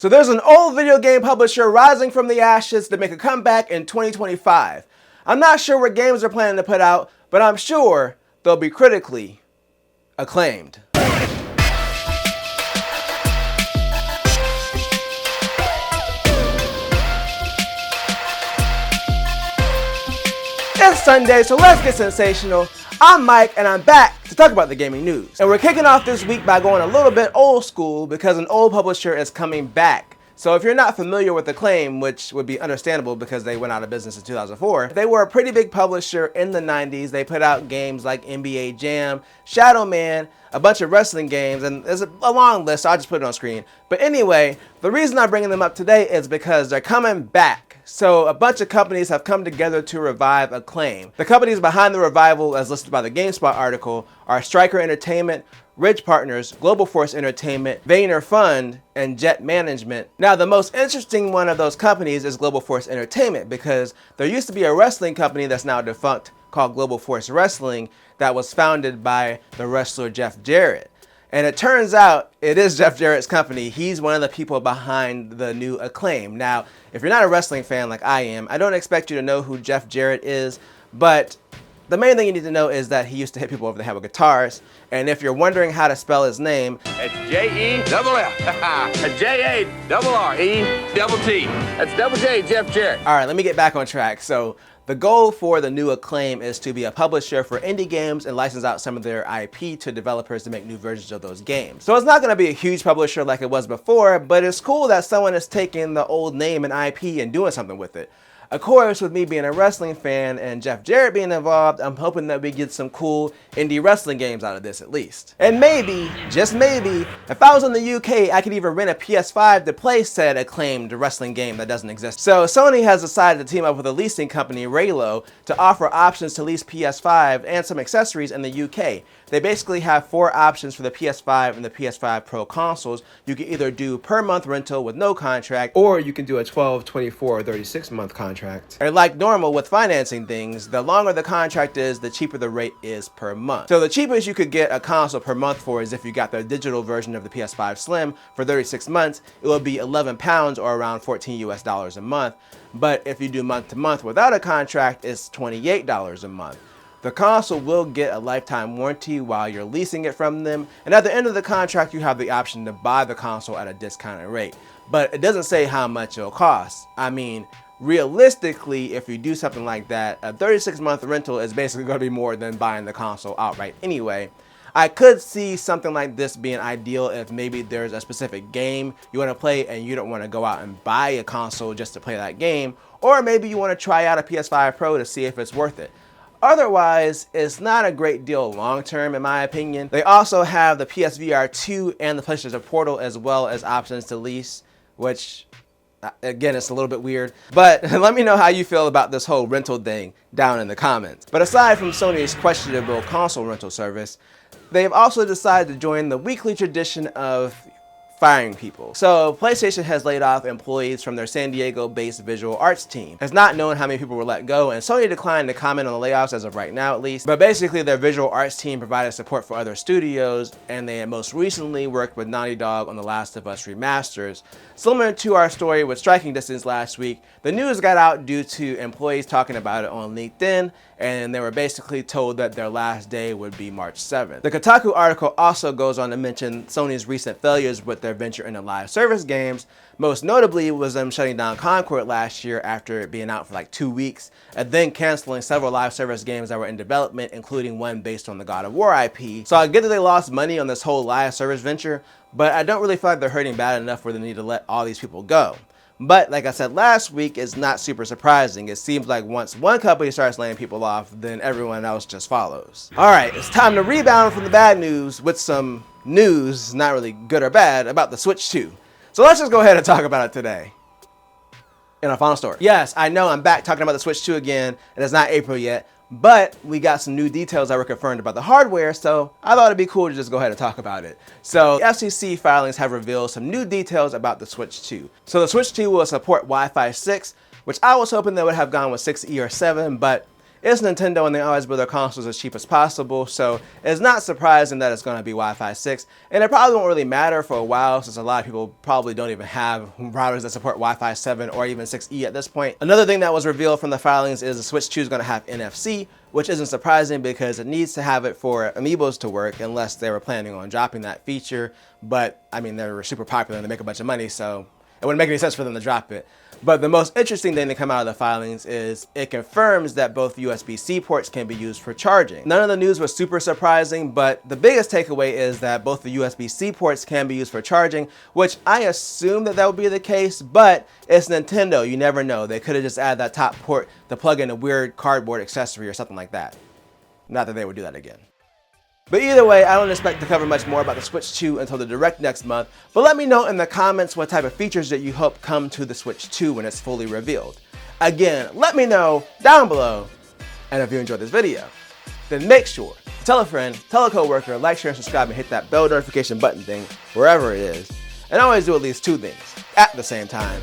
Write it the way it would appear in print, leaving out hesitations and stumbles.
So there's an old video game publisher rising from the ashes to make a comeback in 2025. I'm not sure what games they're planning to put out, but I'm sure they'll be critically acclaimed. It's Sunday, so let's get sensational. I'm Mike, and I'm back to talk about the gaming news. And we're kicking off this week by going a little bit old school because an old publisher is coming back. So if you're not familiar with Acclaim, which would be understandable because they went out of business in 2004, they were a pretty big publisher in the 90s. They put out games like NBA Jam, Shadow Man, a bunch of wrestling games, and there's a long list, so I'll just put it on screen. But anyway, the reason I'm bringing them up today is because they're coming back. So a bunch of companies have come together to revive Acclaim. The companies behind the revival, as listed by the GameSpot article, are Striker Entertainment, Ridge Partners, Global Force Entertainment, Vayner Fund, and Jet Management. Now, the most interesting one of those companies is Global Force Entertainment because there used to be a wrestling company that's now defunct called Global Force Wrestling that was founded by the wrestler Jeff Jarrett. And it turns out it is Jeff Jarrett's company. He's one of the people behind the new Acclaim. Now, if you're not a wrestling fan like I am, I don't expect you to know who Jeff Jarrett is, but the main thing you need to know is that he used to hit people over the head with guitars. And if you're wondering how to spell his name, it's J-E-double-F, J-A-R-R-E-double-T. That's double J, Jeff Jarrett. All right, let me get back on track. So the goal for the new Acclaim is to be a publisher for indie games and license out some of their IP to developers to make new versions of those games. So it's not going to be a huge publisher like it was before, but it's cool that someone is taking the old name and IP and doing something with it. Of course, with me being a wrestling fan and Jeff Jarrett being involved, I'm hoping that we get some cool indie wrestling games out of this at least. And maybe, just maybe, if I was in the UK, I could even rent a PS5 to play said acclaimed wrestling game that doesn't exist. So Sony has decided to team up with a leasing company, Raylo, to offer options to lease PS5 and some accessories in the UK. They basically have 4 options for the PS5 and the PS5 Pro consoles. You can either do per month rental with no contract, or you can do a 12, 24, or 36 month contract. And like normal with financing things, the longer the contract is, the cheaper the rate is per month. So the cheapest you could get a console per month for is if you got the digital version of the PS5 Slim for 36 months, it will be £11 or around $14 a month. But if you do month to month without a contract, it's $28 a month. The console will get a lifetime warranty while you're leasing it from them, and at the end of the contract you have the option to buy the console at a discounted rate. But it doesn't say how much it'll cost. I mean, realistically, if you do something like that, a 36-month rental is basically going to be more than buying the console outright anyway. I could see something like this being ideal if maybe there's a specific game you want to play and you don't want to go out and buy a console just to play that game, or maybe you want to try out a PS5 Pro to see if it's worth it. Otherwise, it's not a great deal long-term in my opinion. They also have the PSVR 2 and the PlayStation Portal as well as options to lease, which again, it's a little bit weird, but let me know how you feel about this whole rental thing down in the comments. But aside from Sony's questionable console rental service, they've also decided to join the weekly tradition of firing people. So PlayStation has laid off employees from their San Diego-based visual arts team. It's not known how many people were let go, and Sony declined to comment on the layoffs as of right now at least, but basically their visual arts team provided support for other studios, and they had most recently worked with Naughty Dog on The Last of Us remasters. Similar to our story with Striking Distance last week, the news got out due to employees talking about it on LinkedIn, and they were basically told that their last day would be March 7th. The Kotaku article also goes on to mention Sony's recent failures with their venture into live service games. Most notably was them shutting down Concord last year after it being out for like 2 weeks, and then canceling several live service games that were in development, including one based on the God of War IP. So I get that they lost money on this whole live service venture, but I don't really feel like they're hurting bad enough where they need to let all these people go. But like I said last week, it's not super surprising. It seems like once one company starts laying people off, then everyone else just follows. All right, it's time to rebound from the bad news with some news, not really good or bad, about the Switch 2. So let's just go ahead and talk about it today. In our final story. Yes, I know I'm back talking about the Switch 2 again, and it's not April yet, but we got some new details that were confirmed about the hardware, so I thought it'd be cool to just go ahead and talk about it. So FCC filings have revealed some new details about the Switch 2. So the Switch 2 will support Wi-Fi 6, which I was hoping they would have gone with 6E or 7, but It's Nintendo and they always build their consoles as cheap as possible, so it's not surprising that it's going to be Wi-Fi 6, and it probably won't really matter for a while since a lot of people probably don't even have routers that support Wi-Fi 7 or even 6E at this point. Another thing that was revealed from the filings is the Switch 2 is going to have NFC, which isn't surprising because it needs to have it for amiibos to work unless they were planning on dropping that feature, but I mean, they were super popular and they make a bunch of money, so it wouldn't make any sense for them to drop it. But the most interesting thing to come out of the filings is it confirms that both USB-C ports can be used for charging. None of the news was super surprising, but the biggest takeaway is that both the USB-C ports can be used for charging, which I assume that would be the case, but it's Nintendo, you never know. They could have just added that top port to plug in a weird cardboard accessory or something like that. Not that they would do that again. But either way, I don't expect to cover much more about the Switch 2 until the Direct next month, but let me know in the comments what type of features that you hope come to the Switch 2 when it's fully revealed. Again, let me know down below, and if you enjoyed this video, then make sure to tell a friend, tell a coworker, like, share, and subscribe, and hit that bell notification button thing, wherever it is, and always do at least 2 things at the same time.